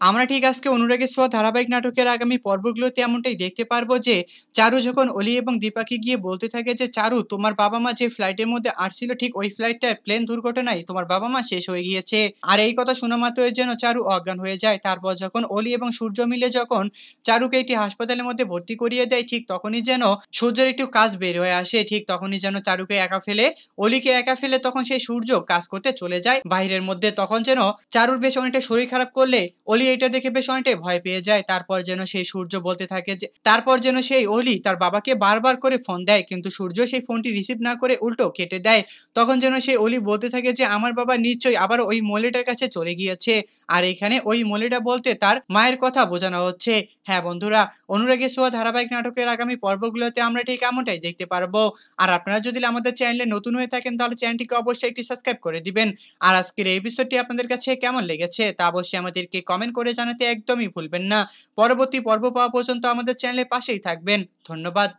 আমরা ঠিক আজকে অনুরাগের ছোঁয়া ধারাবাহিক নাটকের আগামী পর্বগুলোতে এমনটাই দেখতে পারবো যে চারু যখন অলি এবং দীপাকে গিয়ে বলতে থাকে যে চারু তোমার বাবা মা যে ফ্লাইটের মধ্যে আসছিল ঠিক ওই ফ্লাইটটায় প্লেন দুর্ঘটনায় তোমার বাবা মা শেষ হয়ে গিয়েছে। আর এই কথা শোনা মাত্রই যেন চারু অজ্ঞান হয়ে যায়। তারপর যখন অলি এবং সূর্য মিলে যখন চারুকে একটি হাসপাতালের মধ্যে ভর্তি করিয়ে দেয় ঠিক তখনই যেন সূর্যের একটু কাজ বের হয়ে আসে। ঠিক তখনই যেন চারুকে একা ফেলে অলিকে একা ফেলে তখন সেই সূর্য কাজ করতে চলে যায় বাইরের মধ্যে। তখন যেন চারুর বেশ অনেকটা শরীর খারাপ করলে অলি এটা দেখে বেশ অনেকটাই ভয় পেয়ে যায়। তারপর যেন সেই সূর্য বলতে থাকে যে তারপর যেন সেই অলি তার বাবাকে বারবার করে ফোন দেয় কিন্তু সূর্য সেই ফোনটি রিসিভ না করে উল্টো কেটে দেয়। তখন যেন সেই অলি বলতে থাকে যে আমার বাবা নিশ্চয়ই আবার ওই মহিলাটার কাছে চলে গিয়েছে। আর এখানে ওই মহিলাটা বলতে তার মায়ের কথা বোঝানো হচ্ছে। হ্যাঁ বন্ধুরা, অনুরাগের ছোঁয়া ধারাবাহিক নাটকের আগামী পর্বগুলোতে আমরা ঠিক এমনটাই দেখতে পারবো। আর আপনারা যদি আমাদের চ্যানেলে নতুন হয়ে থাকেন তাহলে চ্যানেলটিকে অবশ্যই একটি সাবস্ক্রাইব করে দিবেন। আর আজকের এই এপিসোডটি আপনাদের কাছে কেমন লেগেছে তা অবশ্যই আমাদেরকে কমেন্ট করে জানাতে একদমই ভুলবেন না। পরবর্তী পর্ব পাওয়া পর্যন্ত আমাদের চ্যানেলের পাশেই থাকবেন। ধন্যবাদ।